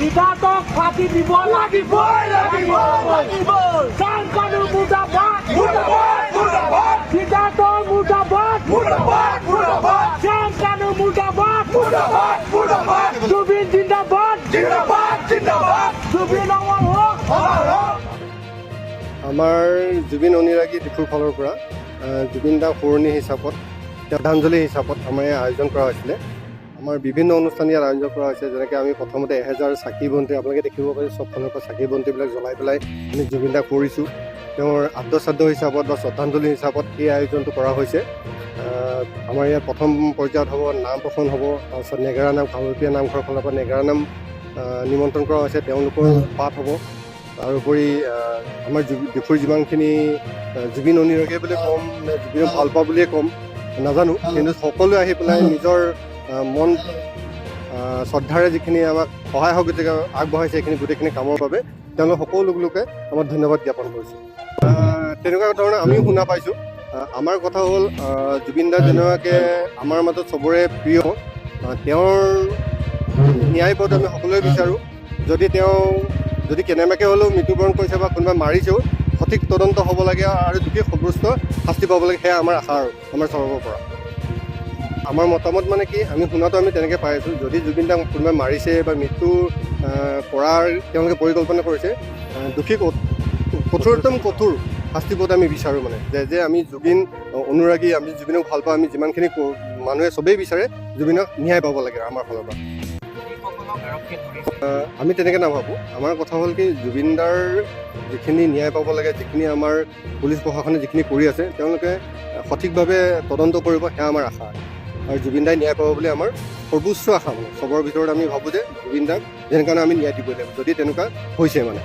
সিদ্ধাৰ্থক ফাঁকি দিব লাগিব চাংকানু মুৰ্দাবাদ সিদ্ধাৰ্থ মুৰ্দাবাদ চাংকানু মুৰ্দাবাদ জুবিন জিন্দাবাদ জুবিন অমৰ হওক। আমাৰ জুবিন অনুৰাগী ডিফুৰ ফালৰ পৰা জুবিন দাক সোঁৱৰণি হিচাপত শ্ৰদ্ধাঞ্জলি হিচাপত আমাৰ ইয়াত আয়োজন কৰা হৈছিলে। আমাৰ বিভিন্ন অনুষ্ঠান ইয়াত আয়োজন কৰা হৈছে, যেনেকৈ আমি প্ৰথমতে 1000 চাকি বন্তি আপোনালোকে দেখিব পাৰে, চবফালৰ পৰা চাকি বন্তিবিলাক জ্বলাই পেলাই আমি জুবিন দাক কৰিছোঁ। তেওঁৰ আদ্যশ্ৰাদ্ধ হিচাপত বা শ্ৰদ্ধাঞ্জলি হিচাপত এই আয়োজনটো কৰা হৈছে। আমাৰ ইয়াত প্ৰথম পৰ্যায়ত হ'ব নাম প্ৰসংগ হ'ব, তাৰপিছত নেগেৰা নাম কামৰূপীয়া নামঘৰৰ ফালৰ পৰা নেগেৰা নাম নিমন্ত্ৰণ কৰা হৈছে, তেওঁলোকৰ পাঠ হ'ব। তাৰোপৰি আমাৰ ডিফুৰ যিমানখিনি জুবিন অনুৰাগী বুলি ক'ম নে জুবিনক ভাল পাওঁ বুলিয়ে ক'ম নাজানো, কিন্তু সকলোৱে আহি পেলাই নিজৰ মন শ্ৰদ্ধাৰে যিখিনি আমাক সহায় সহযোগিতা আগবঢ়াইছে সেইখিনি গোটেইখিনি কামৰ বাবে তেওঁলোক সকলো লোকে আমাক ধন্যবাদ জ্ঞাপন কৰিছোঁ। তেনেকুৱা ধৰণে আমিও শুনা পাইছোঁ। আমাৰ কথা হ'ল জুবিন দা যেনেকুৱাকৈ আমাৰ মাজত চবৰে প্ৰিয়, তেওঁৰ ন্যায় পদ আমি সকলোৱে বিচাৰোঁ। যদি কেনেবাকৈ হ'লেও মৃত্যুবৰণ কৰিছে বা কোনোবাই মাৰিছেও সঠিক তদন্ত হ'ব লাগে আৰু দোষী সাব্যস্ত শাস্তি পাব লাগে, সেয়া আমাৰ আশা আৰু আমাৰ তৰফৰ পৰা। আমাৰ মতামত মানে কি, আমি শুনাটো আমি তেনেকৈ পাই আছোঁ, যদি জুবিন দাক কোনোবাই মাৰিছে বা মৃত্যু কৰাৰ তেওঁলোকে পৰিকল্পনা কৰিছে, দোষী কঠোৰতম কঠোৰ শাস্তি পোৱাটো আমি বিচাৰোঁ। মানে যে আমি জুবিন অনুৰাগী, আমি জুবিনক ভাল পাওঁ, আমি যিমানখিনি মানুহে চবেই বিচাৰে জুবিনক ন্যায় পাব লাগে আমাৰ ফালৰ পৰা। আমি তেনেকৈ নাভাবোঁ। আমাৰ কথা হ'ল কি, জুবিন দাৰ যিখিনি ন্যায় পাব লাগে, যিখিনি আমাৰ পুলিচ প্ৰশাসনে যিখিনি কৰি আছে তেওঁলোকে সঠিকভাৱে তদন্ত কৰিব, সেয়া আমাৰ আশা। আৰু জুবিন দাই ন্যায় পাব বুলি আমাৰ সৰ্বোচ্চ আশা। মানে চবৰ ভিতৰত আমি ভাবোঁ যে জুবিন দাক যেনেকৈ আমি ন্যায় দিব লাগিব, যদি তেনেকুৱা হৈছে মানে।